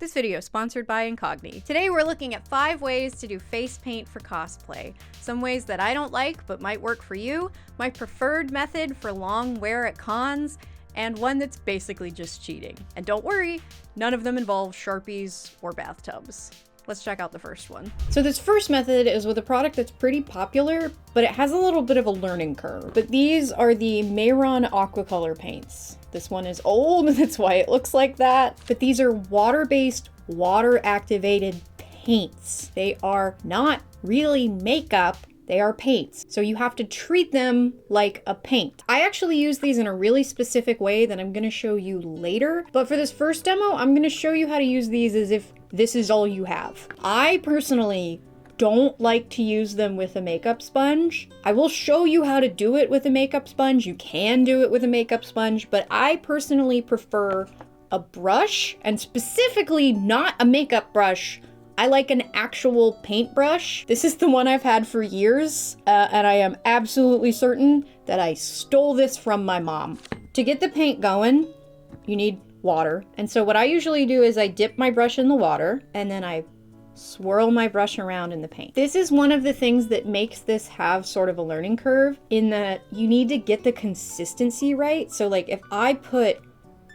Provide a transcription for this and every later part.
This video is sponsored by Incogni. Today we're looking at 5 ways to do face paint for cosplay. Some ways that I don't like but might work for you, my preferred method for long wear at cons, and one that's basically just cheating. And don't worry, none of them involve Sharpies or bathtubs. Let's check out the first one. So this first method is with a product that's pretty popular, but it has a little bit of a learning curve. But these are the Mayron Aquacolor paints. This one is old, that's why it looks like that. But these are water-based, water-activated paints. They are not really makeup, they are paints. So you have to treat them like a paint. I actually use these in a really specific way that I'm gonna show you later. But for this first demo, I'm gonna show you how to use these as if this is all you have. I personally don't like to use them with a makeup sponge. I will show you how to do it with a makeup sponge. You can do it with a makeup sponge, but I personally prefer a brush, and specifically not a makeup brush. I like an actual paintbrush. This is the one I've had for years, and I am absolutely certain that I stole this from my mom. To get the paint going, you need water. And so what I usually do is I dip my brush in the water, and then I swirl my brush around in the paint. This is one of the things that makes this have sort of a learning curve, in that you need to get the consistency right. So like if I put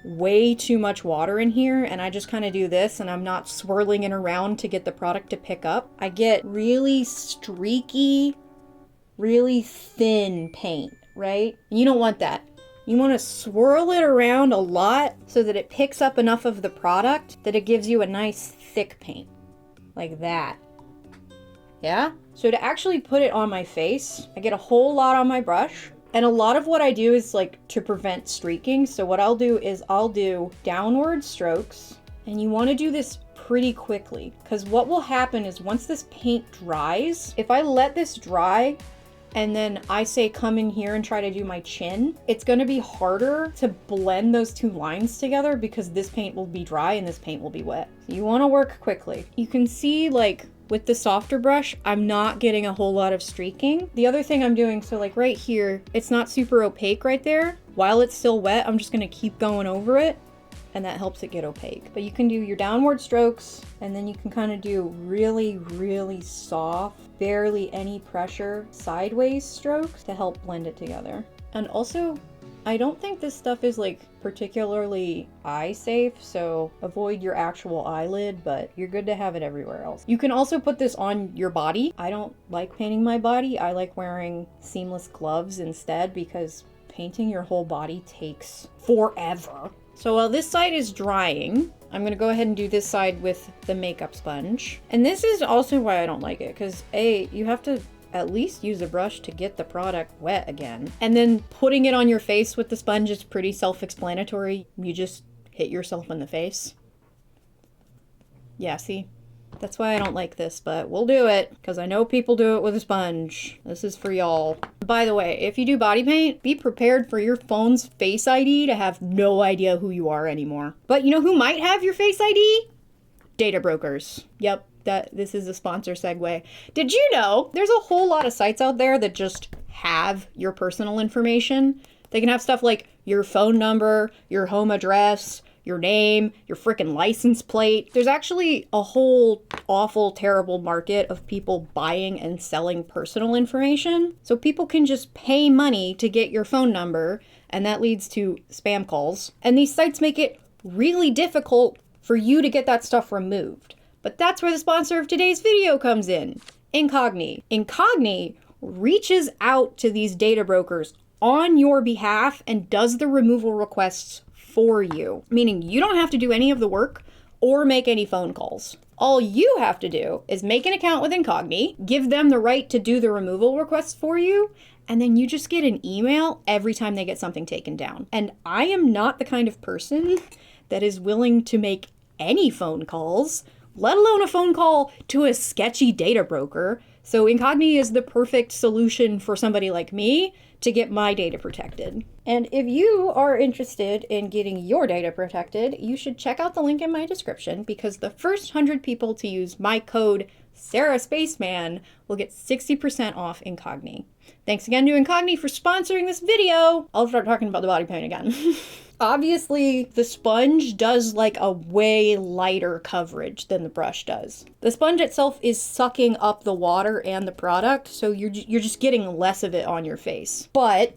way too much water in here and I just kind of do this and I'm not swirling it around to get the product to pick up, I get really streaky, really thin paint, right? You don't want that. You want to swirl it around a lot so that it picks up enough of the product that it gives you a nice thick paint, like that. Yeah? So to actually put it on my face, I get a whole lot on my brush. And a lot of what I do is like to prevent streaking. So what I'll do is I'll do downward strokes, and you want to do this pretty quickly, because what will happen is once this paint dries, if I let this dry and then I say come in here and try to do my chin, it's going to be harder to blend those two lines together because this paint will be dry and this paint will be wet. So you want to work quickly. You can see like with the softer brush, I'm not getting a whole lot of streaking. The other thing I'm doing, so like right here, it's not super opaque right there. While it's still wet, I'm just gonna keep going over it, and that helps it get opaque. But you can do your downward strokes, and then you can kind of do really, really soft, barely any pressure sideways strokes to help blend it together. And also, I don't think this stuff is like particularly eye safe, so avoid your actual eyelid, but you're good to have it everywhere else. You can also put this on your body. I don't like painting my body. I like wearing seamless gloves instead because painting your whole body takes forever. So while this side is drying, I'm gonna go ahead and do this side with the makeup sponge. And this is also why I don't like it, because A, you have to at least use a brush to get the product wet again. And then putting it on your face with the sponge is pretty self-explanatory. You just hit yourself in the face. Yeah, see? That's why I don't like this, but we'll do it, because I know people do it with a sponge. This is for y'all. By the way, if you do body paint, be prepared for your phone's Face ID to have no idea who you are anymore. But you know who might have your Face ID? Data brokers. Yep. This is a sponsor segue. Did you know there's a whole lot of sites out there that just have your personal information? They can have stuff like your phone number, your home address, your name, your freaking license plate. There's actually a whole awful, terrible market of people buying and selling personal information. So people can just pay money to get your phone number, and that leads to spam calls. And these sites make it really difficult for you to get that stuff removed. But that's where the sponsor of today's video comes in, Incogni. Incogni reaches out to these data brokers on your behalf and does the removal requests for you, meaning you don't have to do any of the work or make any phone calls. All you have to do is make an account with Incogni, give them the right to do the removal requests for you, and then you just get an email every time they get something taken down. And I am not the kind of person that is willing to make any phone calls, let alone a phone call to a sketchy data broker. So Incogni is the perfect solution for somebody like me to get my data protected. And if you are interested in getting your data protected, you should check out the link in my description, because the first 100 people to use my code Spaceman will get 60% off Incogni. Thanks again to Incogni for sponsoring this video. I'll start talking about the body paint again. Obviously, the sponge does like a way lighter coverage than the brush does. The sponge itself is sucking up the water and the product, so you're just getting less of it on your face. But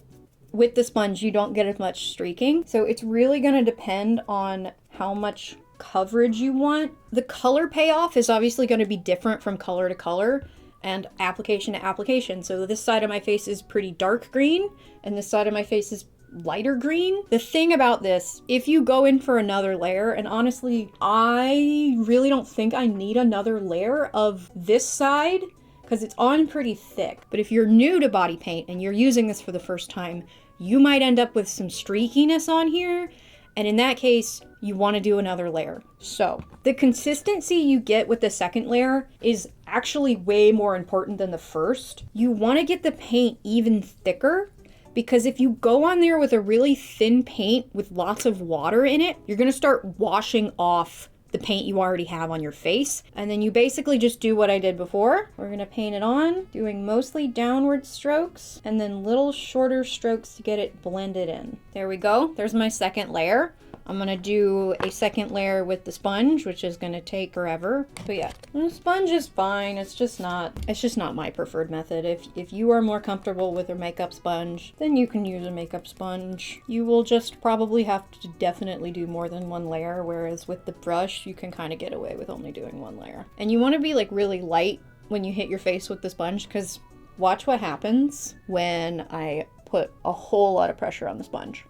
with the sponge, you don't get as much streaking. So it's really gonna depend on how much coverage you want. The color payoff is obviously gonna be different from color to color and application to application. So this side of my face is pretty dark green, and this side of my face is lighter green. The thing about this, if you go in for another layer, and honestly, I really don't think I need another layer of this side because it's on pretty thick. But if you're new to body paint and you're using this for the first time, you might end up with some streakiness on here. And in that case, you want to do another layer. So the consistency you get with the second layer is actually way more important than the first. You want to get the paint even thicker, because if you go on there with a really thin paint with lots of water in it, you're gonna start washing off the paint you already have on your face. And then you basically just do what I did before. We're gonna paint it on, doing mostly downward strokes and then little shorter strokes to get it blended in. There we go, there's my second layer. I'm gonna do a second layer with the sponge, which is gonna take forever. But yeah, the sponge is fine. It's just not my preferred method. If you are more comfortable with a makeup sponge, then you can use a makeup sponge. You will just probably have to definitely do more than one layer, whereas with the brush, you can kind of get away with only doing one layer. And you wanna be like really light when you hit your face with the sponge, because watch what happens when I put a whole lot of pressure on the sponge.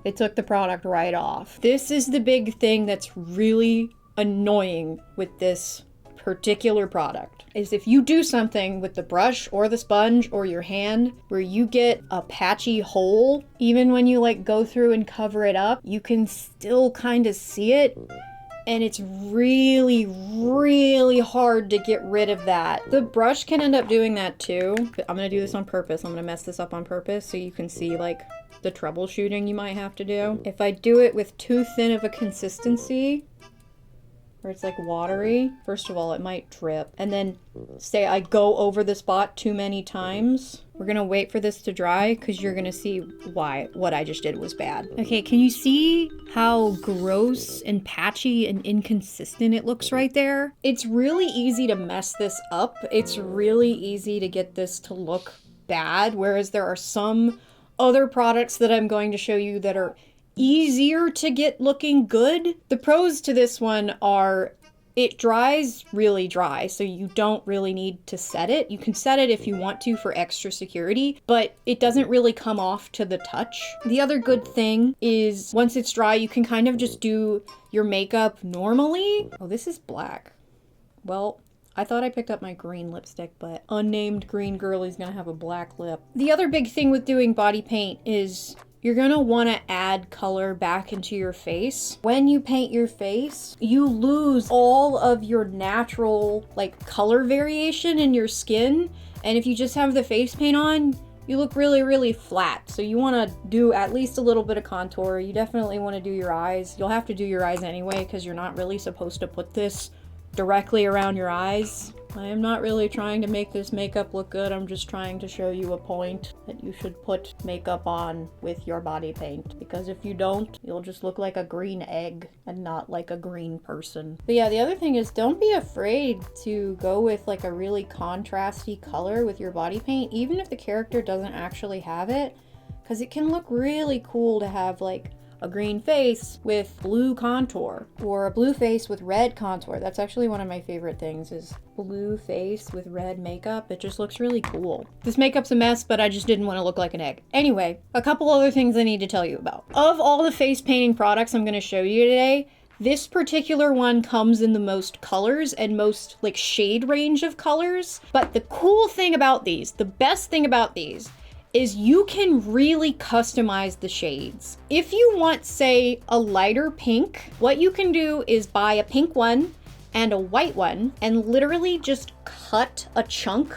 It took the product right off. This is the big thing that's really annoying with this particular product, is if you do something with the brush or the sponge or your hand where you get a patchy hole, even when you like go through and cover it up, you can still kind of see it. And it's really, really hard to get rid of that. The brush can end up doing that too. I'm gonna do this on purpose. I'm gonna mess this up on purpose so you can see like the troubleshooting you might have to do. If I do it with too thin of a consistency, where it's like watery, first of all, it might drip. And then say I go over the spot too many times. We're gonna wait for this to dry because you're gonna see why what I just did was bad. Okay, can you see how gross and patchy and inconsistent it looks right there? It's really easy to mess this up. It's really easy to get this to look bad, whereas there are some other products that I'm going to show you that are easier to get looking good. The pros to this one are it dries really dry, so you don't really need to set it. You can set it if you want to for extra security, but it doesn't really come off to the touch. The other good thing is once it's dry, you can kind of just do your makeup normally. Oh, this is black. Well, I thought I picked up my green lipstick, but unnamed green girlie's gonna have a black lip. The other big thing with doing body paint is you're gonna wanna add color back into your face. When you paint your face, you lose all of your natural like color variation in your skin. And if you just have the face paint on, you look really, really flat. So you wanna do at least a little bit of contour. You definitely wanna do your eyes. You'll have to do your eyes anyway because you're not really supposed to put this directly around your eyes. I am not really trying to make this makeup look good. I'm just trying to show you a point that you should put makeup on with your body paint, because if you don't, you'll just look like a green egg and not like a green person. But yeah, the other thing is don't be afraid to go with like a really contrasty color with your body paint, even if the character doesn't actually have it, because it can look really cool to have like a green face with blue contour, or a blue face with red contour. That's actually one of my favorite things, is blue face with red makeup. It just looks really cool. This makeup's a mess, but I just didn't want to look like an egg. Anyway, a couple other things I need to tell you about. Of all the face painting products I'm going to show you today, this particular one comes in the most colors and most like shade range of colors. But the cool thing about these, the best thing about these, is you can really customize the shades. If you want, say, a lighter pink, what you can do is buy a pink one and a white one and literally just cut a chunk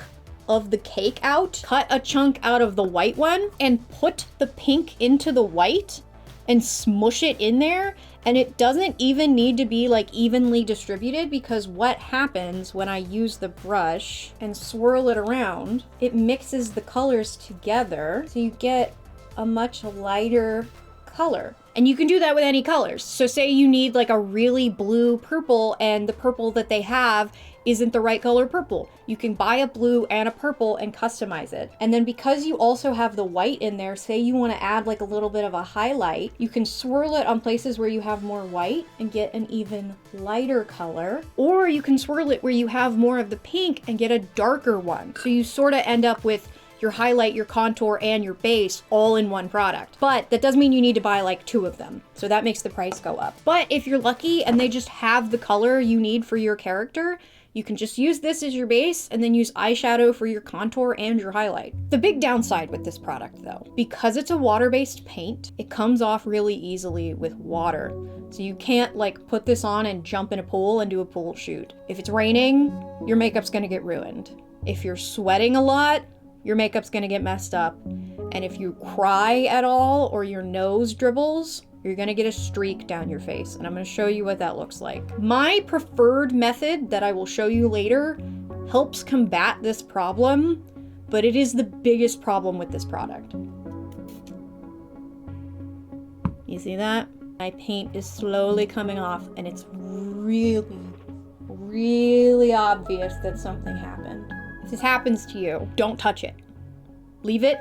of the cake out, cut a chunk out of the white one and put the pink into the white and smush it in there. And it doesn't even need to be like evenly distributed, because what happens when I use the brush and swirl it around, it mixes the colors together so you get a much lighter color. And you can do that with any colors. So say you need like a really blue purple and the purple that they have isn't the right color purple. You can buy a blue and a purple and customize it. And then because you also have the white in there, say you want to add like a little bit of a highlight, you can swirl it on places where you have more white and get an even lighter color. Or you can swirl it where you have more of the pink and get a darker one. So you sort of end up with your highlight, your contour, and your base all in one product. But that doesn't mean you need to buy like 2 of them. So that makes the price go up. But if you're lucky and they just have the color you need for your character, you can just use this as your base and then use eyeshadow for your contour and your highlight. The big downside with this product though, because it's a water-based paint, it comes off really easily with water. So you can't like put this on and jump in a pool and do a pool shoot. If it's raining, your makeup's gonna get ruined. If you're sweating a lot, your makeup's gonna get messed up. And if you cry at all or your nose dribbles, you're gonna get a streak down your face, and I'm gonna show you what that looks like. My preferred method that I will show you later helps combat this problem, but it is the biggest problem with this product. You see that? My paint is slowly coming off, and it's really, really obvious that something happened. If this happens to you, don't touch it. Leave it,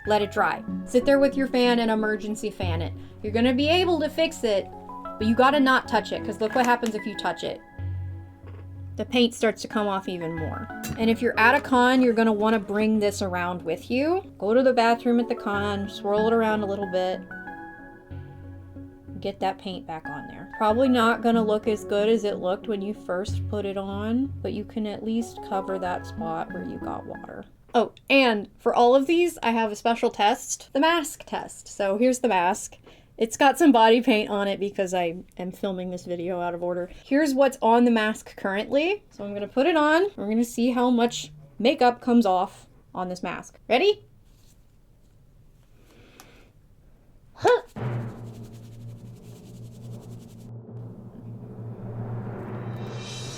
let it dry. Sit there with your fan and emergency fan it. You're gonna be able to fix it, but you gotta not touch it, because look what happens if you touch it. The paint starts to come off even more. And if you're at a con, you're gonna wanna bring this around with you. Go to the bathroom at the con, swirl it around a little bit, get that paint back on there. Probably not gonna look as good as it looked when you first put it on, but you can at least cover that spot where you got water. Oh, and for all of these, I have a special test, the mask test. So here's the mask. It's got some body paint on it because I am filming this video out of order. Here's what's on the mask currently. So I'm gonna put it on. We're gonna see how much makeup comes off on this mask. Ready? Huh.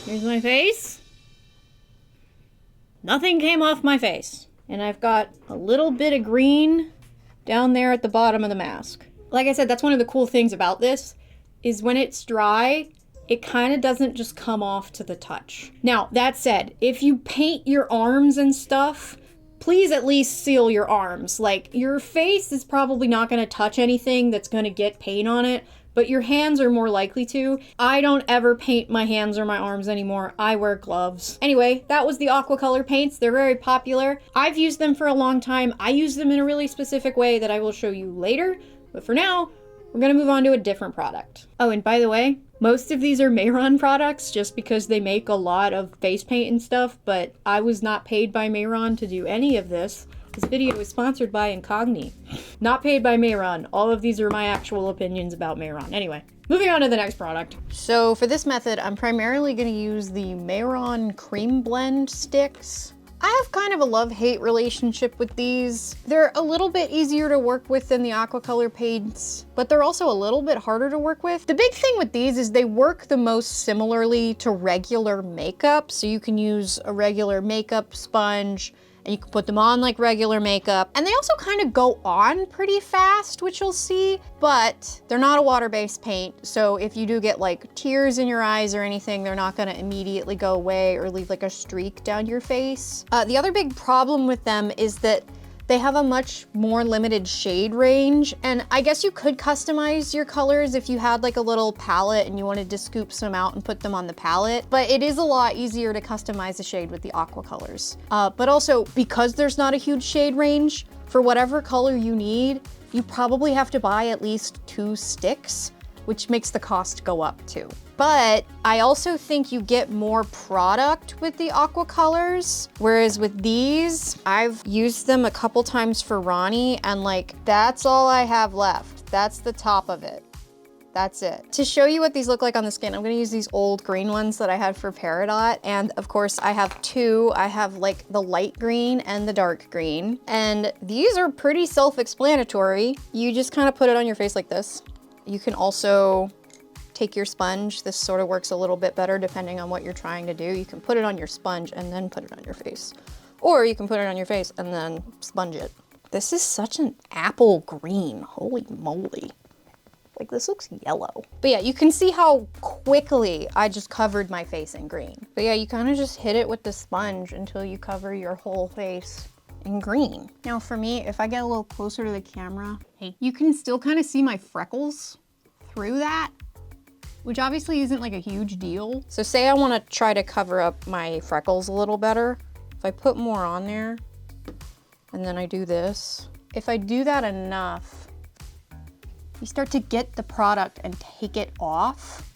Here's my face. Nothing came off my face. And I've got a little bit of green down there at the bottom of the mask. Like I said, that's one of the cool things about this, is when it's dry, it kind of doesn't just come off to the touch. Now, that said, if you paint your arms and stuff, please at least seal your arms. Like, your face is probably not going to touch anything that's going to get paint on it, but your hands are more likely to. I don't ever paint my hands or my arms anymore. I wear gloves. Anyway, that was the Aquacolor paints. They're very popular. I've used them for a long time. I use them in a really specific way that I will show you later. But for now, we're gonna move on to a different product. Oh, and by the way, most of these are Mehron products just because they make a lot of face paint and stuff, but I was not paid by Mehron to do any of this. This video is sponsored by Incogni. Not paid by Mehron. All of these are my actual opinions about Mehron. Anyway, moving on to the next product. So for this method, I'm primarily gonna use the Mehron Cream Blend sticks. I have kind of a love-hate relationship with these. They're a little bit easier to work with than the Aquacolor paints, but they're also a little bit harder to work with. The big thing with these is they work the most similarly to regular makeup. So you can use a regular makeup sponge and you can put them on like regular makeup. And they also kind of go on pretty fast, which you'll see, but they're not a water-based paint. So if you do get like tears in your eyes or anything, they're not gonna immediately go away or leave like a streak down your face. The other big problem with them is that they have a much more limited shade range, and I guess you could customize your colors if you had like a little palette and you wanted to scoop some out and put them on the palette, but it is a lot easier to customize the shade with the Aquacolors. But also, because there's not a huge shade range, for whatever color you need, you probably have to buy at least 2 sticks, which makes the cost go up too. But I also think you get more product with the Aquacolors, whereas with these, I've used them a couple times for Ronnie, and like, that's all I have left. That's the top of it. That's it. To show you what these look like on the skin, I'm gonna use these old green ones that I had for Peridot. And of course I have 2. I have like the light green and the dark green. And these are pretty self-explanatory. You just kind of put it on your face like this. You can also take your sponge. This sort of works a little bit better depending on what you're trying to do. You can put it on your sponge and then put it on your face. Or you can put it on your face and then sponge it. This is such an apple green, holy moly. Like this looks yellow. But yeah, you can see how quickly I just covered my face in green. But yeah, you kind of just hit it with the sponge until you cover your whole face in green. Now for me, if I get a little closer to the camera, hey, you can still kind of see my freckles through that, which obviously isn't like a huge deal. So say I want to try to cover up my freckles a little better. If I put more on there and then I do this, if I do that enough, you start to get the product and take it off,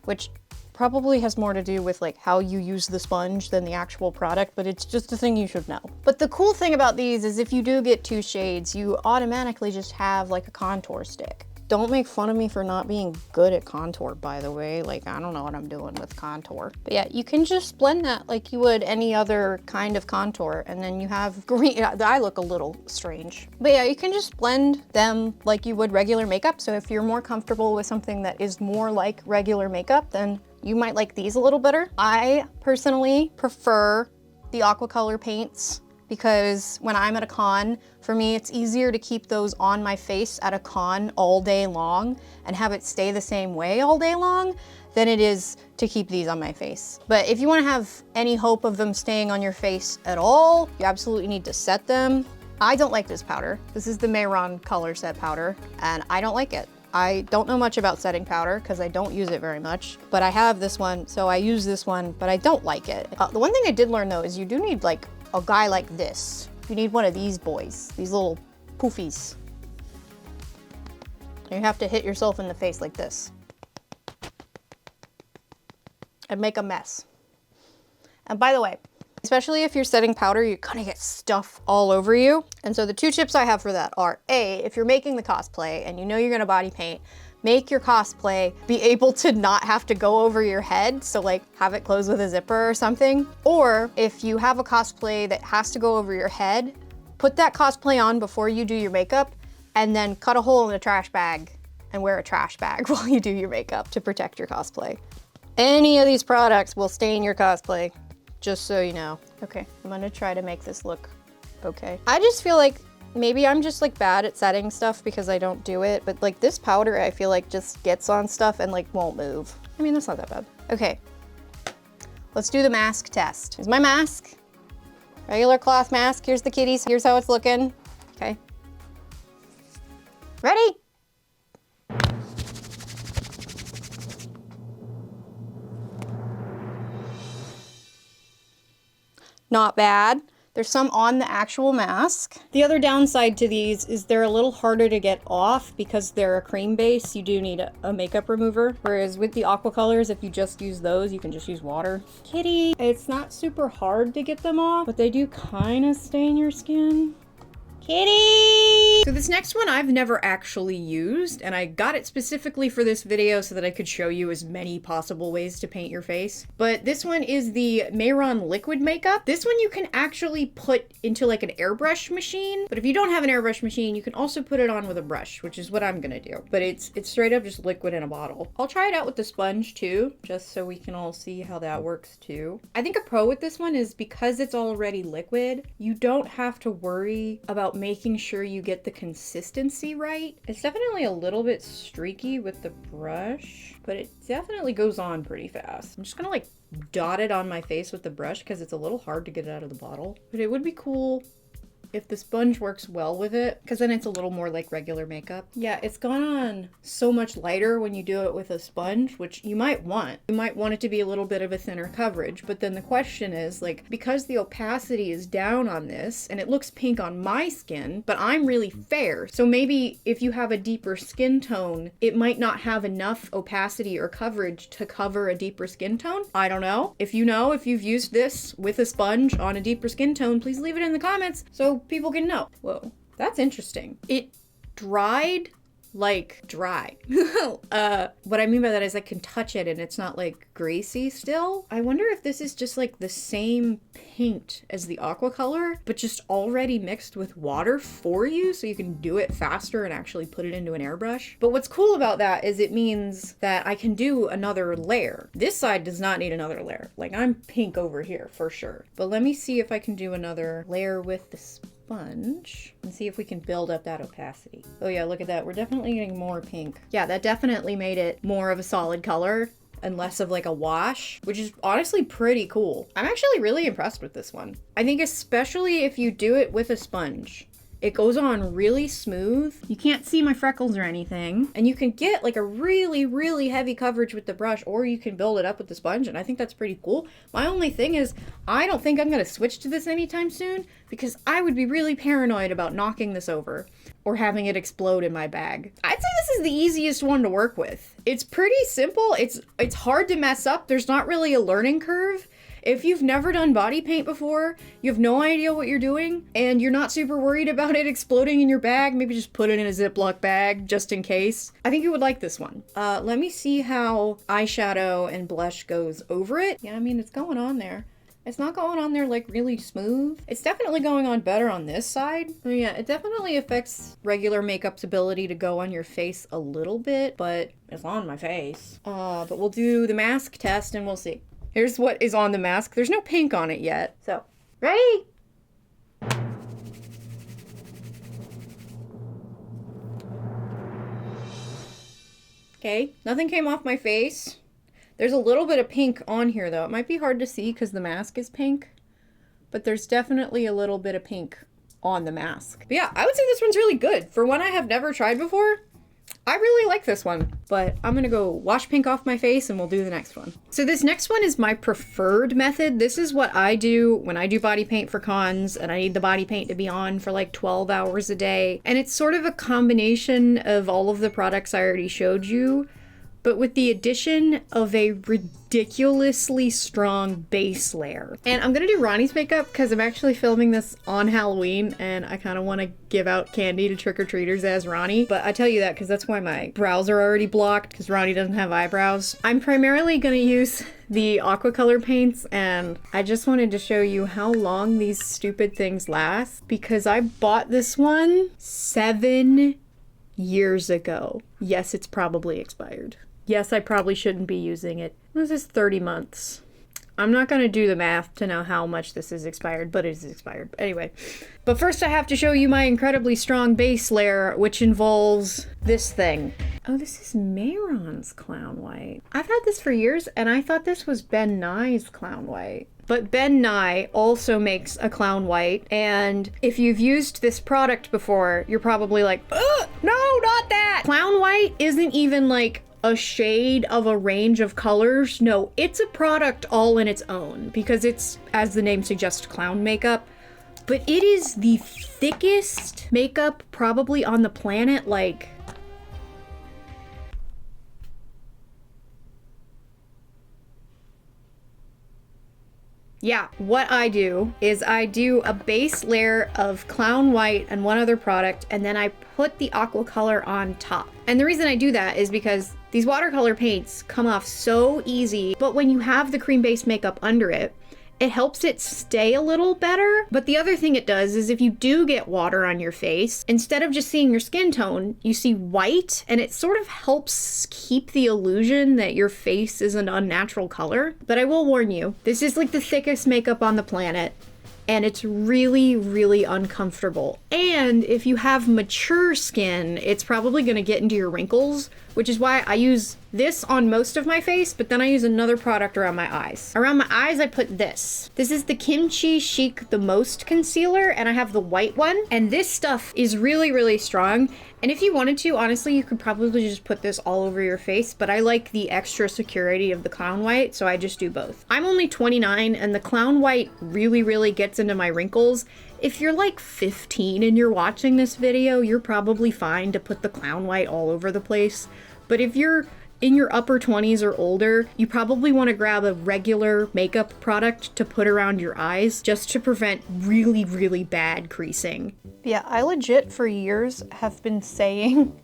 which probably has more to do with like how you use the sponge than the actual product, but it's just a thing you should know. But the cool thing about these is if you do get 2 shades, you automatically just have like a contour stick. Don't make fun of me for not being good at contour, by the way. Like, I don't know what I'm doing with contour. But yeah, you can just blend that like you would any other kind of contour, and then you have green. I look a little strange. But yeah, you can just blend them like you would regular makeup. So if you're more comfortable with something that is more like regular makeup, then you might like these a little better. I personally prefer the aqua color paints because when I'm at a con, for me, it's easier to keep those on my face at a con all day long and have it stay the same way all day long than it is to keep these on my face. But if you want to have any hope of them staying on your face at all, you absolutely need to set them. I don't like this powder. This is the Mehron Color Set powder, and I don't like it. I don't know much about setting powder because I don't use it very much, but I have this one, so I use this one, but I don't like it. The one thing I did learn though is you do need like a guy like this. You need one of these boys, these little poofies. You have to hit yourself in the face like this and make a mess. And by the way, especially if you're setting powder, you're gonna get stuff all over you. And so the 2 tips I have for that are A, if you're making the cosplay and you know you're gonna body paint, make your cosplay be able to not have to go over your head. So like have it close with a zipper or something. Or if you have a cosplay that has to go over your head, put that cosplay on before you do your makeup and then cut a hole in the trash bag and wear a trash bag while you do your makeup to protect your cosplay. Any of these products will stain your cosplay, just so you know. Okay, I'm gonna try to make this look okay. I just feel like maybe I'm just like bad at setting stuff because I don't do it, but like this powder I feel like just gets on stuff and like won't move. I mean, that's not that bad. Okay, let's do the mask test. Here's my mask. Regular cloth mask. Here's the kitties. Here's how it's looking. Okay. Ready? Not bad. There's some on the actual mask. The other downside to these is they're a little harder to get off because they're a cream base. You do need a makeup remover. Whereas with the aqua colors, if you just use those, you can just use water. Kitty! It's not super hard to get them off, but they do kind of stain your skin. Kitty! So this next one I've never actually used, and I got it specifically for this video so that I could show you as many possible ways to paint your face. But this one is the Mehron Liquid Makeup. This one you can actually put into like an airbrush machine, but if you don't have an airbrush machine, you can also put it on with a brush, which is what I'm gonna do. But it's straight up just liquid in a bottle. I'll try it out with the sponge too, just so we can all see how that works too. I think a pro with this one is because it's already liquid, you don't have to worry about making sure you get the consistency right. It's definitely a little bit streaky with the brush, but it definitely goes on pretty fast. I'm just gonna like dot it on my face with the brush because it's a little hard to get it out of the bottle. But it would be cool if the sponge works well with it, because then it's a little more like regular makeup. Yeah, it's gone on so much lighter when you do it with a sponge, which you might want. You might want it to be a little bit of a thinner coverage, but then the question is like, because the opacity is down on this and it looks pink on my skin, but I'm really fair. So maybe if you have a deeper skin tone, it might not have enough opacity or coverage to cover a deeper skin tone. I don't know. If you know, if you've used this with a sponge on a deeper skin tone, please leave it in the comments so people can know. Whoa, that's interesting. It dried like dry. What I mean by that is I can touch it and it's not like greasy still. I wonder if this is just like the same paint as the aqua color, but just already mixed with water for you so you can do it faster and actually put it into an airbrush. But what's cool about that is it means that I can do another layer. This side does not need another layer. Like I'm pink over here for sure. But let me see if I can do another layer with the sponge and see if we can build up that opacity. Oh yeah, look at that. We're definitely getting more pink. Yeah, that definitely made it more of a solid color and less of like a wash, which is honestly pretty cool. I'm actually really impressed with this one. I think especially if you do it with a sponge. It goes on really smooth. You can't see my freckles or anything. And you can get like a really, really heavy coverage with the brush, or you can build it up with the sponge, and I think that's pretty cool. My only thing is, I don't think I'm gonna switch to this anytime soon because I would be really paranoid about knocking this over or having it explode in my bag. I'd say this is the easiest one to work with. It's pretty simple. It's hard to mess up. There's not really a learning curve. If you've never done body paint before, you have no idea what you're doing, and you're not super worried about it exploding in your bag, maybe just put it in a Ziploc bag just in case. I think you would like this one. Let me see how eyeshadow and blush goes over it. Yeah, I mean, it's going on there. It's not going on there like really smooth. It's definitely going on better on this side. I mean, yeah, it definitely affects regular makeup's ability to go on your face a little bit, but it's on my face. But we'll do the mask test and we'll see. Here's what is on the mask. There's no pink on it yet. So, ready? Okay, nothing came off my face. There's a little bit of pink on here though. It might be hard to see because the mask is pink, but there's definitely a little bit of pink on the mask. But yeah, I would say this one's really good. For one I have never tried before, I really like this one, but I'm gonna go wash pink off my face and we'll do the next one. So this next one is my preferred method. This is what I do when I do body paint for cons and I need the body paint to be on for like 12 hours a day. And it's sort of a combination of all of the products I already showed you, but with the addition of a ridiculously strong base layer. And I'm gonna do Ronnie's makeup because I'm actually filming this on Halloween and I kind of want to give out candy to trick-or-treaters as Ronnie. But I tell you that because that's why my brows are already blocked because Ronnie doesn't have eyebrows. I'm primarily gonna use the aqua color paints and I just wanted to show you how long these stupid things last because I bought this one 7 years ago. Yes, it's probably expired. Yes, I probably shouldn't be using it. This is 30 months. I'm not going to do the math to know how much this is expired, but it is expired. Anyway, but first I have to show you my incredibly strong base layer, which involves this thing. Oh, this is Mehron's Clown White. I've had this for years, and I thought this was Ben Nye's Clown White. But Ben Nye also makes a Clown White, and if you've used this product before, you're probably like, ugh, no, not that! Clown White isn't even like a shade of a range of colors. No, it's a product all in its own because it's, as the name suggests, clown makeup. But it is the thickest makeup probably on the planet. Like, yeah, what I do is I do a base layer of Clown White and one other product, and then I put the aqua color on top. And the reason I do that is because these watercolor paints come off so easy, but when you have the cream-based makeup under it, it helps it stay a little better. But the other thing it does is if you do get water on your face, instead of just seeing your skin tone, you see white, and it sort of helps keep the illusion that your face is an unnatural color. But I will warn you, this is like the thickest makeup on the planet, and it's really, really uncomfortable. And if you have mature skin, it's probably gonna get into your wrinkles, which is why I use this on most of my face, but then I use another product around my eyes. Around my eyes, I put this. This is the Kimchi Chic The Most Concealer, and I have the white one. And this stuff is really, really strong. And if you wanted to, honestly, you could probably just put this all over your face, but I like the extra security of the Clown White, so I just do both. I'm only 29, and the Clown White really, really gets into my wrinkles. If you're like 15 and you're watching this video, you're probably fine to put the Clown White all over the place. But if you're in your upper 20s or older, you probably want to grab a regular makeup product to put around your eyes just to prevent really, really bad creasing. Yeah, I legit for years have been saying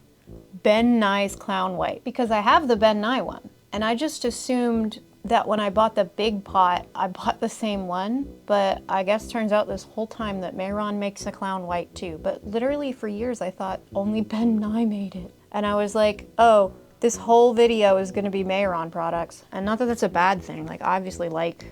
Ben Nye's Clown White because I have the Ben Nye one. And I just assumed that when I bought the big pot, I bought the same one, but I guess turns out this whole time that Mehron makes a Clown White too. But literally for years I thought only Ben Nye made it. And I was like, oh, this whole video is gonna be Mehron products. And not that that's a bad thing, like I obviously like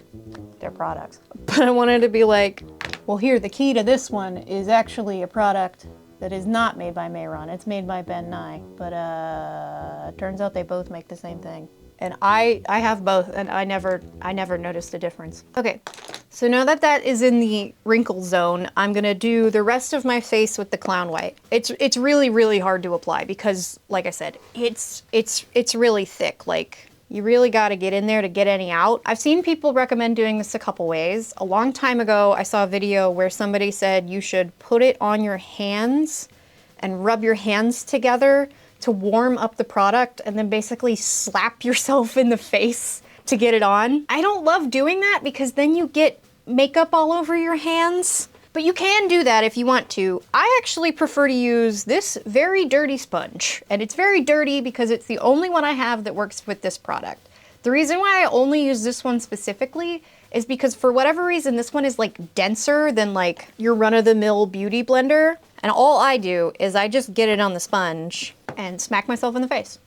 their products. But I wanted to be like, Well, here, the key to this one is actually a product that is not made by Mayron. It's made by Ben Nye, but it turns out they both make the same thing. And I have both, and I never noticed a difference. Okay, so now that that is in the wrinkle zone, I'm gonna do the rest of my face with the clown white. It's really, really hard to apply because, like I said, it's really thick. Like, you really got to get in there to get any out. I've seen people recommend doing this a couple ways. A long time ago, I saw a video where somebody said you should put it on your hands and rub your hands together to warm up the product and then basically slap yourself in the face to get it on. I don't love doing that because then you get makeup all over your hands. But you can do that if you want to. I actually prefer to use this very dirty sponge. And it's very dirty because it's the only one I have that works with this product. The reason why I only use this one specifically is because for whatever reason, this one is like denser than like your run-of-the-mill beauty blender. And all I do is I just get it on the sponge and smack myself in the face.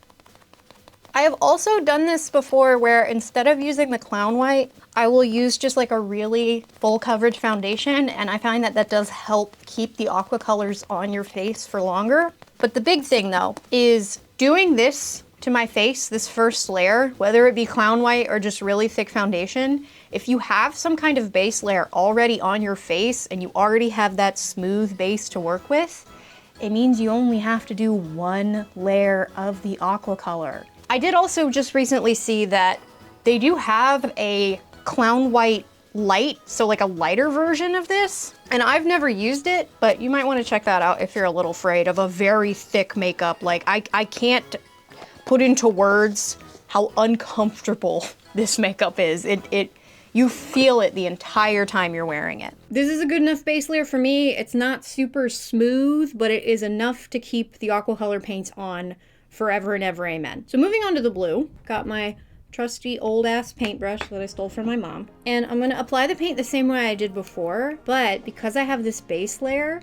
I have also done this before where instead of using the clown white, I will use just like a really full coverage foundation, and I find that that does help keep the aqua colors on your face for longer. But the big thing though is doing this to my face, this first layer, whether it be clown white or just really thick foundation, if you have some kind of base layer already on your face and you already have that smooth base to work with, it means you only have to do one layer of the aqua color. I did also just recently see that they do have a clown white light, so like a lighter version of this. And I've never used it, but you might want to check that out if you're a little afraid of a very thick makeup. Like I can't put into words how uncomfortable this makeup is. You feel it the entire time you're wearing it. This is a good enough base layer for me. It's not super smooth, but it is enough to keep the aqua color paints on forever and ever, amen. So moving on to the blue, got my trusty old ass paintbrush that I stole from my mom. And I'm gonna apply the paint the same way I did before, but because I have this base layer,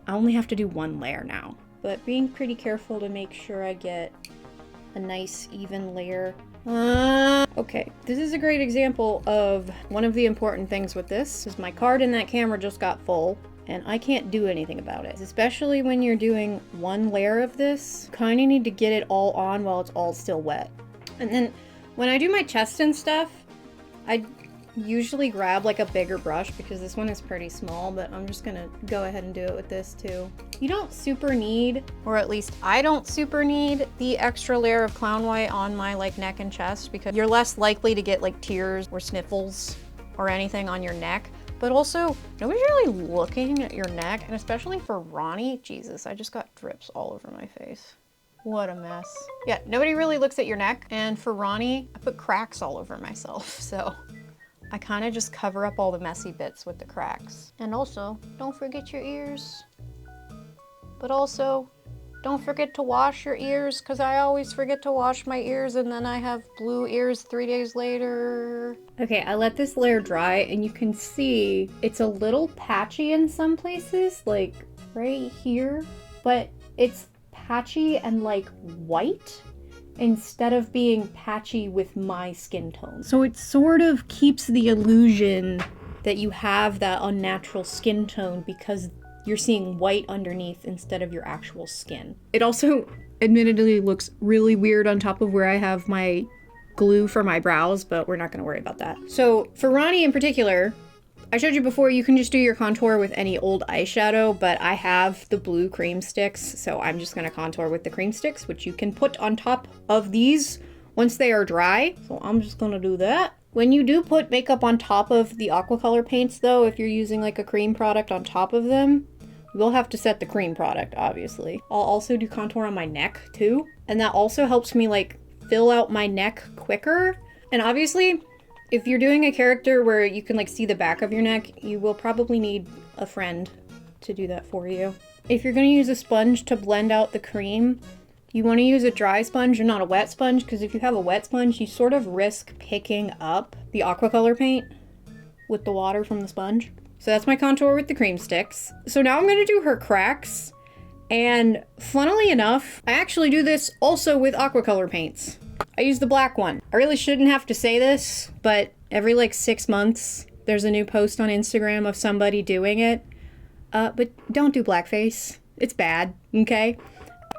I only have to do one layer now. But being pretty careful to make sure I get a nice even layer. Okay, this is a great example of one of the important things with this is my card in that camera just got full and I can't do anything about it. Especially when you're doing one layer of this, kind of need to get it all on while it's all still wet. And then when I do my chest and stuff, I usually grab like a bigger brush because this one is pretty small, but I'm just gonna go ahead and do it with this too. You don't super need, or at least I don't super need, the extra layer of clown white on my like neck and chest because you're less likely to get like tears or sniffles or anything on your neck. But also, nobody's really looking at your neck, and especially for Ronnie, Jesus, I just got drips all over my face. What a mess. Yeah, nobody really looks at your neck, and for Ronnie, I put cracks all over myself, so I kind of just cover up all the messy bits with the cracks. And also, don't forget your ears. But also, don't forget to wash your ears, because I always forget to wash my ears, and then I have blue ears 3 days later. Okay, I let this layer dry, and you can see it's a little patchy in some places, like right here, but it's patchy and like white instead of being patchy with my skin tone. So it sort of keeps the illusion that you have that unnatural skin tone because you're seeing white underneath instead of your actual skin. It also admittedly looks really weird on top of where I have my glue for my brows, but we're not gonna worry about that. So for Ronnie in particular, I showed you before, you can just do your contour with any old eyeshadow, but I have the blue Creamsticks, so I'm just gonna contour with the Creamsticks, which you can put on top of these once they are dry. So I'm just gonna do that. When you do put makeup on top of the aqua color paints though, if you're using like a cream product on top of them, you will have to set the cream product, obviously. I'll also do contour on my neck too, and that also helps me like fill out my neck quicker. And obviously, if you're doing a character where you can like see the back of your neck, you will probably need a friend to do that for you. If you're gonna use a sponge to blend out the cream, you wanna use a dry sponge and not a wet sponge, because if you have a wet sponge, you sort of risk picking up the aqua color paint with the water from the sponge. So that's my contour with the Creamsticks. So now I'm gonna do her cracks. And funnily enough, I actually do this also with aqua color paints. I use the black one. I really shouldn't have to say this, but every like 6 months, There's a new post on Instagram of somebody doing it. But don't do blackface. It's bad, okay?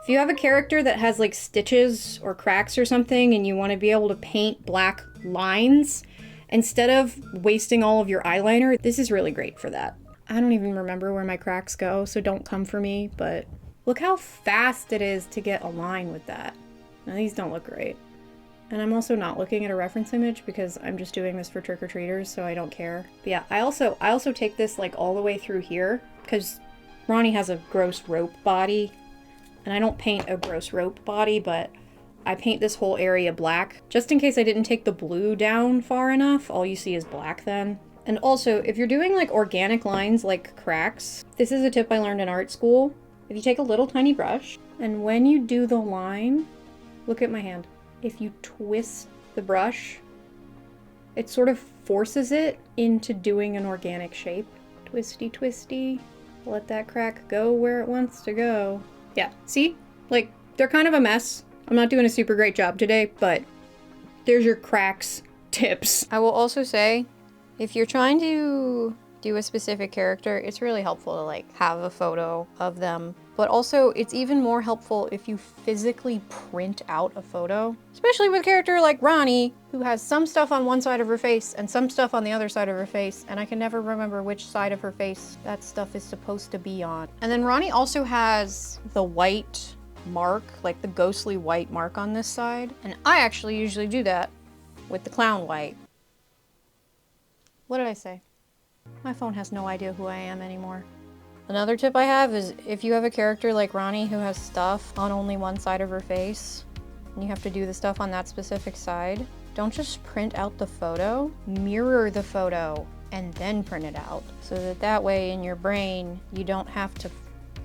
If you have a character that has like stitches or cracks or something and you want to be able to paint black lines, instead of wasting all of your eyeliner, this is really great for that. I don't even remember where my cracks go, so don't come for me, but look how fast it is to get a line with that. Now these don't look great. And I'm also not looking at a reference image because I'm just doing this for trick-or-treaters, so I don't care. But yeah, I also take this like all the way through here because Ronnie has a gross rope body, and I don't paint a gross rope body, but I paint this whole area black. Just in case I didn't take the blue down far enough, all you see is black then. And also, if you're doing like organic lines like cracks, this is a tip I learned in art school. If you take a little tiny brush, and when you do the line, look at my hand. If you twist the brush, it sort of forces it into doing an organic shape. Twisty, twisty. Let that crack go where it wants to go. Yeah, see? Like, they're kind of a mess. I'm not doing a super great job today, but there's your cracks tips. I will also say, if you're trying to do a specific character, it's really helpful to like have a photo of them. But also, it's even more helpful if you physically print out a photo, especially with a character like Ronnie, who has some stuff on one side of her face and some stuff on the other side of her face, and I can never remember which side of her face that stuff is supposed to be on. And then Ronnie also has the white mark, like the ghostly white mark on this side, and I actually usually do that with the clown white. What did I say? My phone has no idea who I am anymore. Another tip I have is if you have a character like Ronnie who has stuff on only one side of her face, and you have to do the stuff on that specific side, don't just print out the photo, mirror the photo, and then print it out. So that way in your brain, you don't have to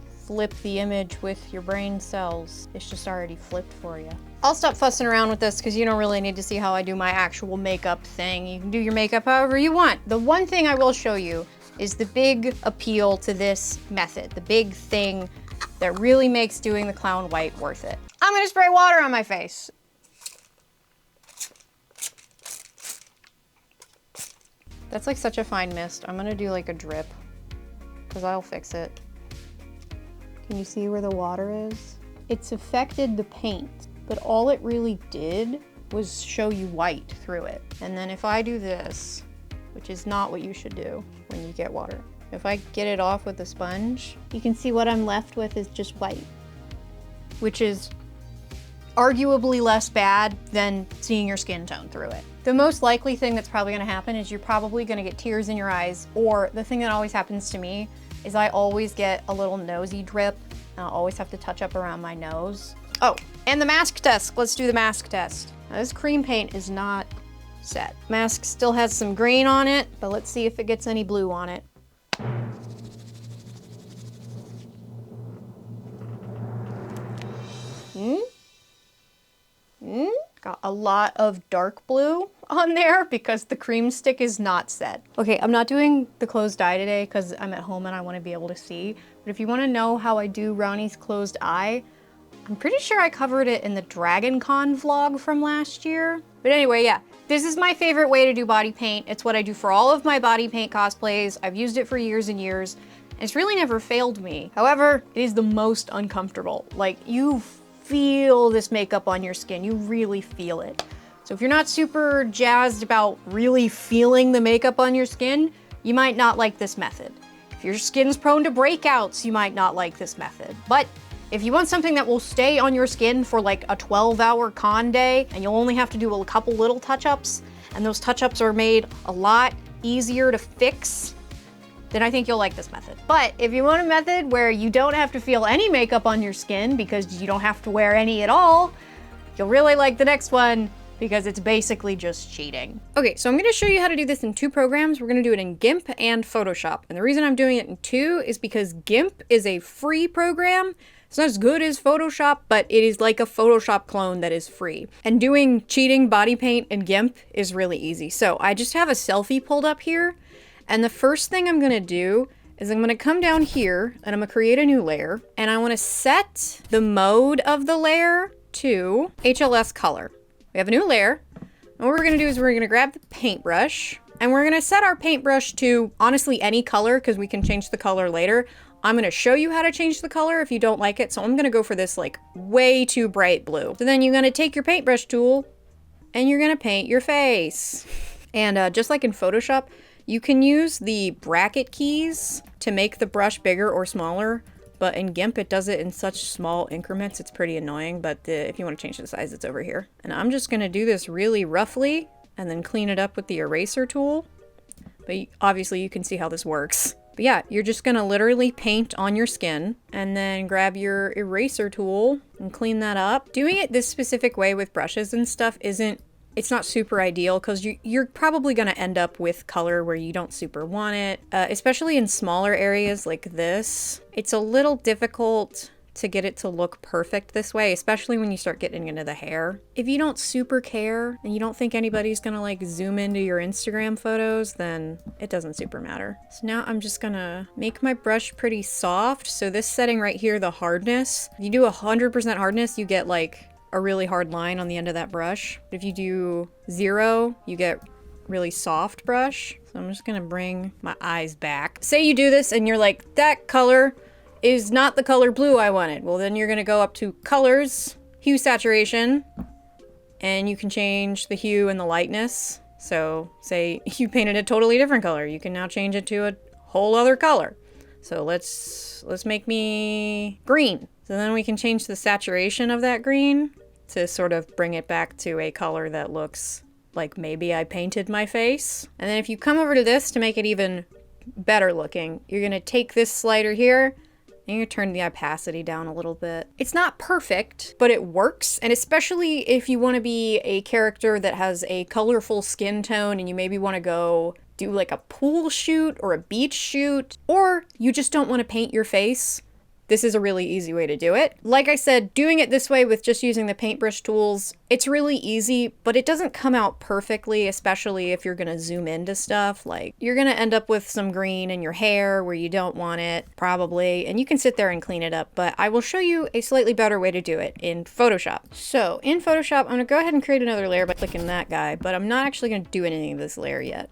flip the image with your brain cells. It's just already flipped for you. I'll stop fussing around with this because you don't really need to see how I do my actual makeup thing. You can do your makeup however you want. The one thing I will show you is the big appeal to this method, the big thing that really makes doing the clown white worth it. I'm gonna spray water on my face. That's like such a fine mist. I'm gonna do like a drip because I'll fix it. Can you see where the water is? It's affected the paint, but all it really did was show you white through it. And then if I do this, which is not what you should do when you get water. If I get it off with a sponge, you can see what I'm left with is just white, which is arguably less bad than seeing your skin tone through it. The most likely thing that's probably gonna happen is you're probably gonna get tears in your eyes, or the thing that always happens to me is I always get a little nosy drip, and I'll always have to touch up around my nose. Oh, and the mask test. Let's do the mask test. Now, this cream paint is not set. Mask still has some green on it, but let's see if it gets any blue on it. Got a lot of dark blue on there because the cream stick is not set. Okay, I'm not doing the closed eye today because I'm at home and I want to be able to see. But if you want to know how I do Ronnie's closed eye, I'm pretty sure I covered it in the Dragon Con vlog from last year. But anyway, yeah, this is my favorite way to do body paint. It's what I do for all of my body paint cosplays. I've used it for years and years. And it's really never failed me. However, it is the most uncomfortable. Like, you feel this makeup on your skin. You really feel it. So if you're not super jazzed about really feeling the makeup on your skin, you might not like this method. If your skin's prone to breakouts, you might not like this method. But if you want something that will stay on your skin for like a 12-hour con day, and you'll only have to do a couple little touch-ups, and those touch-ups are made a lot easier to fix, then I think you'll like this method. But if you want a method where you don't have to feel any makeup on your skin because you don't have to wear any at all, you'll really like the next one because it's basically just cheating. Okay, so I'm gonna show you how to do this in two programs. We're gonna do it in GIMP and Photoshop. And the reason I'm doing it in two is because GIMP is a free program. It's not as good as Photoshop, but it is like a Photoshop clone that is free. And doing cheating body paint in GIMP is really easy. So I just have a selfie pulled up here. And the first thing I'm gonna do is I'm gonna come down here and I'm gonna create a new layer. And I wanna set the mode of the layer to HLS color. We have a new layer. And what we're gonna do is we're gonna grab the paintbrush And we're gonna set our paintbrush to honestly any color because we can change the color later. I'm gonna show you how to change the color if you don't like it. So I'm gonna go for this like way too bright blue. So then you're gonna take your paintbrush tool and you're gonna paint your face. And just like in Photoshop, you can use the bracket keys to make the brush bigger or smaller. But in GIMP, it does it in such small increments, it's pretty annoying. But if you want to change the size, it's over here. And I'm just gonna do this really roughly and then clean it up with the eraser tool. But obviously you can see how this works. But yeah, you're just gonna literally paint on your skin and then grab your eraser tool and clean that up. Doing it this specific way with brushes and stuff it's not super ideal because you're probably going to end up with color where you don't super want it, especially in smaller areas like this. It's a little difficult to get it to look perfect this way, especially when you start getting into the hair. If you don't super care and you don't think anybody's going to like zoom into your Instagram photos, then it doesn't super matter. So now I'm just going to make my brush pretty soft. So this setting right here, the hardness, if you do 100% hardness, you get like a really hard line on the end of that brush. If you do 0, you get really soft brush. So I'm just gonna bring my eyes back. Say you do this and you're like, that color is not the color blue I wanted. Well, then you're gonna go up to colors, hue saturation, and you can change the hue and the lightness. So say you painted a totally different color. You can now change it to a whole other color. So let's make me green. So then we can change the saturation of that green to sort of bring it back to a color that looks like maybe I painted my face. And then if you come over to this to make it even better looking, you're gonna take this slider here and you turn the opacity down a little bit. It's not perfect, but it works. And especially if you wanna be a character that has a colorful skin tone and you maybe wanna go do like a pool shoot or a beach shoot, or you just don't wanna paint your face, this is a really easy way to do it. Like I said, doing it this way with just using the paintbrush tools, it's really easy, but it doesn't come out perfectly, especially if you're gonna zoom into stuff. Like, you're gonna end up with some green in your hair where you don't want it, probably, and you can sit there and clean it up, but I will show you a slightly better way to do it in Photoshop. So, in Photoshop, I'm gonna go ahead and create another layer by clicking that guy, but I'm not actually gonna do anything with this layer yet.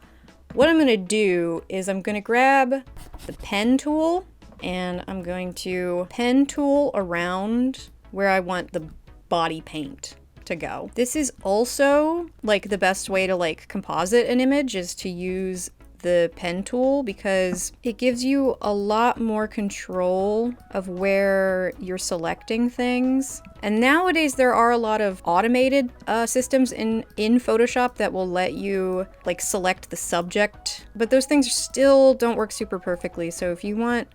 What I'm gonna do is I'm gonna grab the pen tool, and I'm going to pen tool around where I want the body paint to go. This is also like the best way to like composite an image is to use the pen tool because it gives you a lot more control of where you're selecting things. And nowadays there are a lot of automated systems in Photoshop that will let you like select the subject, but those things still don't work super perfectly. So if you want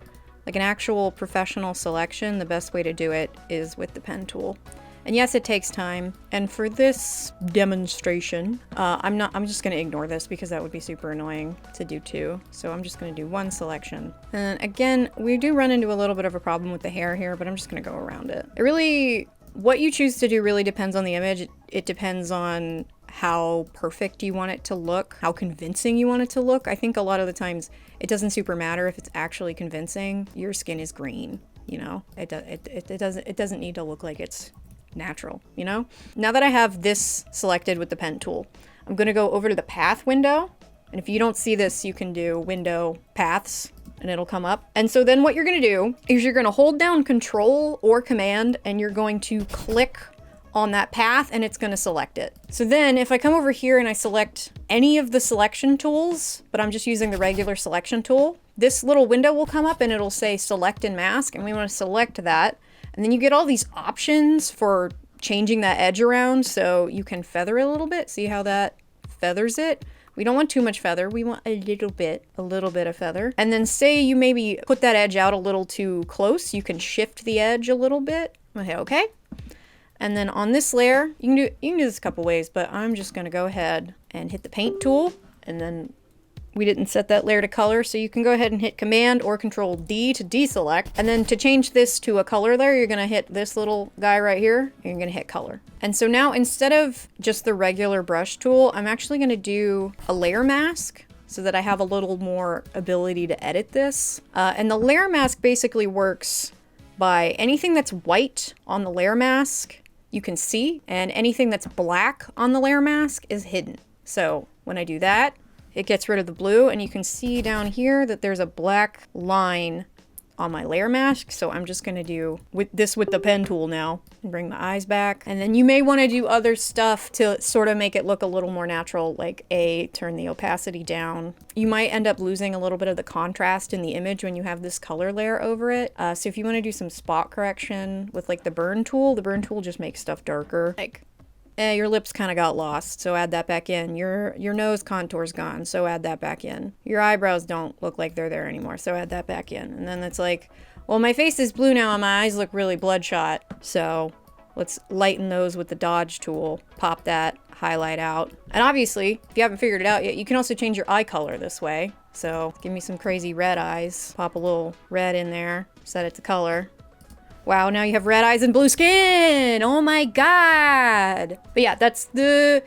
like an actual professional selection, the best way to do it is with the pen tool. And yes, it takes time. And for this demonstration, I'm just gonna ignore this because that would be super annoying to do too. So I'm just gonna do one selection. And again, we do run into a little bit of a problem with the hair here, but I'm just gonna go around it. What you choose to do really depends on the image. It depends on how perfect you want it to look, how convincing you want it to look. I think a lot of the times it doesn't super matter if it's actually convincing. Your skin is green, you know? It doesn't need to look like it's natural, you know? Now that I have this selected with the pen tool, I'm gonna go over to the path window. And if you don't see this, you can do window paths and it'll come up. And so then what you're gonna do is you're gonna hold down Control or Command and you're going to click on that path and it's gonna select it. So then if I come over here and I select any of the selection tools, but I'm just using the regular selection tool, this little window will come up and it'll say select and mask, and we wanna select that. And then you get all these options for changing that edge around so you can feather it a little bit. See how that feathers it? We don't want too much feather. We want a little bit of feather. And then say you maybe put that edge out a little too close, you can shift the edge a little bit. Okay. And then on this layer, you can do this a couple ways, but I'm just gonna go ahead and hit the paint tool, and then we didn't set that layer to color, so you can go ahead and hit Command or Control D to deselect. And then to change this to a color layer, you're gonna hit this little guy right here, and you're gonna hit color. And so now instead of just the regular brush tool, I'm actually gonna do a layer mask so that I have a little more ability to edit this. And the layer mask basically works by anything that's white on the layer mask you can see, and anything that's black on the layer mask is hidden. So when I do that, it gets rid of the blue, and you can see down here that there's a black line on my layer mask, so I'm just gonna do with the pen tool now and bring the eyes back. And then you may want to do other stuff to sort of make it look a little more natural, like turn the opacity down. You might end up losing a little bit of the contrast in the image when you have this color layer over it. So if you want to do some spot correction with like the burn tool just makes stuff darker. Like, your lips kind of got lost, so add that back in. Your nose contour's gone, so add that back in. Your eyebrows don't look like they're there anymore, so add that back in. And then it's like, well, my face is blue now and my eyes look really bloodshot, so let's lighten those with the dodge tool. Pop that highlight out. And obviously, if you haven't figured it out yet, you can also change your eye color this way. So give me some crazy red eyes. Pop a little red in there, set it to color. Wow, now you have red eyes and blue skin! Oh my god! But yeah, that's the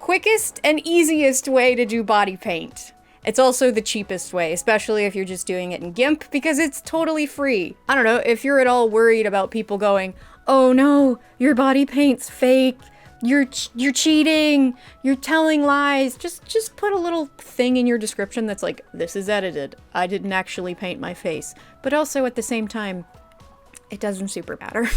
quickest and easiest way to do body paint. It's also the cheapest way, especially if you're just doing it in GIMP, because it's totally free. I don't know, if you're at all worried about people going, oh no, your body paint's fake, you're cheating, you're telling lies, just put a little thing in your description that's like, this is edited, I didn't actually paint my face. But also at the same time, it doesn't super matter.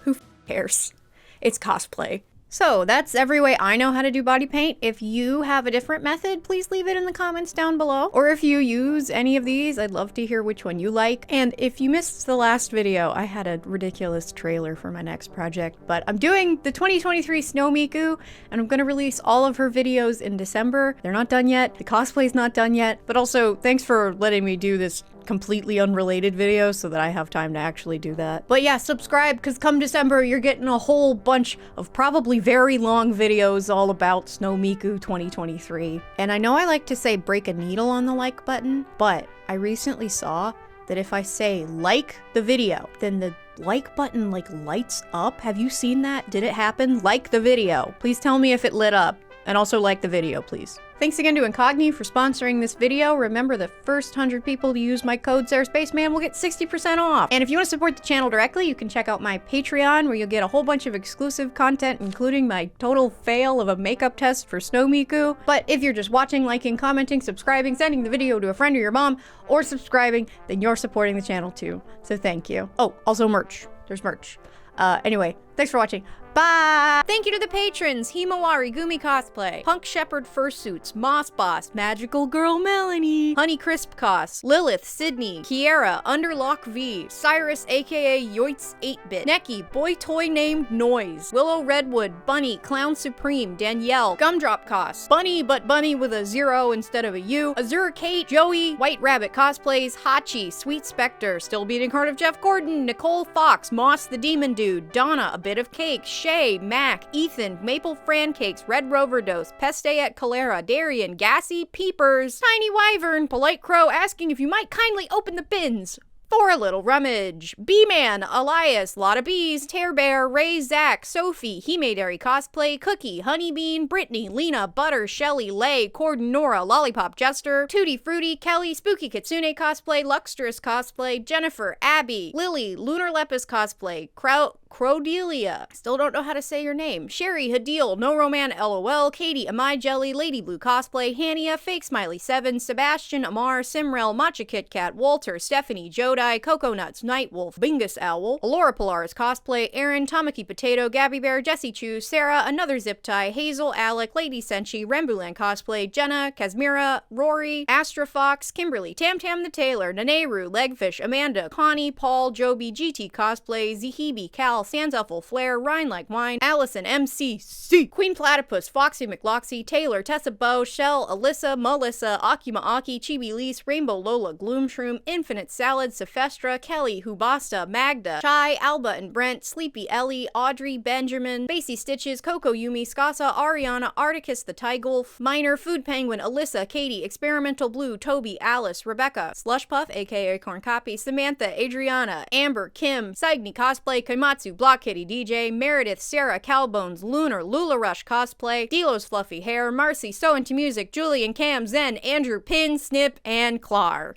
Who cares? It's cosplay. So that's every way I know how to do body paint. If you have a different method, please leave it in the comments down below. Or if you use any of these, I'd love to hear which one you like. And if you missed the last video, I had a ridiculous trailer for my next project, but I'm doing the 2023 Snow Miku, and I'm gonna release all of her videos in December. They're not done yet. The cosplay's not done yet, but also thanks for letting me do this completely unrelated video so that I have time to actually do that. But yeah, subscribe, because come December, you're getting a whole bunch of probably very long videos all about Snow Miku 2023. And I know I like to say break a needle on the like button, but I recently saw that if I say like the video, then the like button like lights up. Have you seen that? Did it happen? Like the video. Please tell me if it lit up. And also like the video, please. Thanks again to Incogni for sponsoring this video. Remember, the first 100 people to use my code Spaceman will get 60% off. And if you want to support the channel directly, you can check out my Patreon, where you'll get a whole bunch of exclusive content, including my total fail of a makeup test for Snow Miku. But if you're just watching, liking, commenting, subscribing, sending the video to a friend or your mom, or subscribing, then you're supporting the channel too. So thank you. Oh, also merch. There's merch. Anyway, thanks for watching. Bye! Thank you to the patrons: Himawari Gumi Cosplay, Punk Shepherd Fursuits, Moss Boss, Magical Girl Melanie, Honey Crisp Cos, Lilith, Sydney, Kiera, Underlock V, Cyrus aka Yoitz 8-Bit, Neki, Boy Toy Named Noise, Willow Redwood, Bunny, Clown Supreme, Danielle, Gumdrop Cos, Bunny but Bunny with a 0 instead of a U, Azura Kate, Joey, White Rabbit Cosplays, Hachi, Sweet Spectre, Still Beating Heart of Jeff Gordon, Nicole Fox, Moss the Demon Dude, Donna, A Bit of Cake, Shay, Mac, Ethan, Maple Fran Cakes, Red Rover Dose, Peste at Calera, Darian, Gassy, Peepers, Tiny Wyvern, Polite Crow asking if you might kindly open the bins for a little rummage, B-Man, Elias, Lotta Bees, Tear Bear, Ray, Zach, Sophie, Himedari Cosplay, Cookie, Honeybean, Brittany, Lena, Butter, Shelly, Lay, Cord, Nora, Lollipop Jester, Tutti Fruity, Kelly, Spooky Kitsune Cosplay, Luxtrous Cosplay, Jennifer, Abby, Lily, Lunar Lepus Cosplay, Crowdelia, still don't know how to say your name, Sherry, Hadil, No Roman LOL, Katie, Amai Jelly, Lady Blue Cosplay, Hania, Fake Smiley 7, Sebastian, Amar, Simrel, Matcha Kit Kat, Walter, Stephanie, Joda, Cocoa Nuts, Nightwolf, Bingus Owl, Alora Polaris Cosplay, Aaron, Tamaki Potato, Gabby Bear, Jessie Chu, Sarah, Another Zip Tie, Hazel, Alec, Lady Senshi, Rembulan Cosplay, Jenna, Casmira, Rory, Astra Fox, Kimberly, Tam Tam the Tailor, Naneru, Legfish, Amanda, Connie, Paul, Joby, GT Cosplay, Zihibi, Cal, Sansuffle, Flair, Rhine Like Wine, Allison, MCC, Queen Platypus, Foxy McLoxy, Taylor, Tessa Bow, Shell, Alyssa, Melissa, Akima Aki, Chibi Lise, Rainbow Lola, Gloom Shroom, Infinite Salad, Festra, Kelly, Hubasta, Magda, Chai, Alba and Brent, Sleepy Ellie, Audrey, Benjamin, Basie Stitches, Coco Yumi, Skasa, Ariana, Articus the Tygolf, Minor, Food Penguin, Alyssa, Katie, Experimental Blue, Toby, Alice, Rebecca, Slush Puff, aka Corn Copy, Samantha, Adriana, Amber, Kim, Saigni Cosplay, Kaimatsu, Block Kitty DJ, Meredith, Sarah, Calbones, Lunar, Lula Rush Cosplay, Delo's Fluffy Hair, Marcy, So Into Music, Julian, Cam, Zen, Andrew, Pin, Snip, and Clar.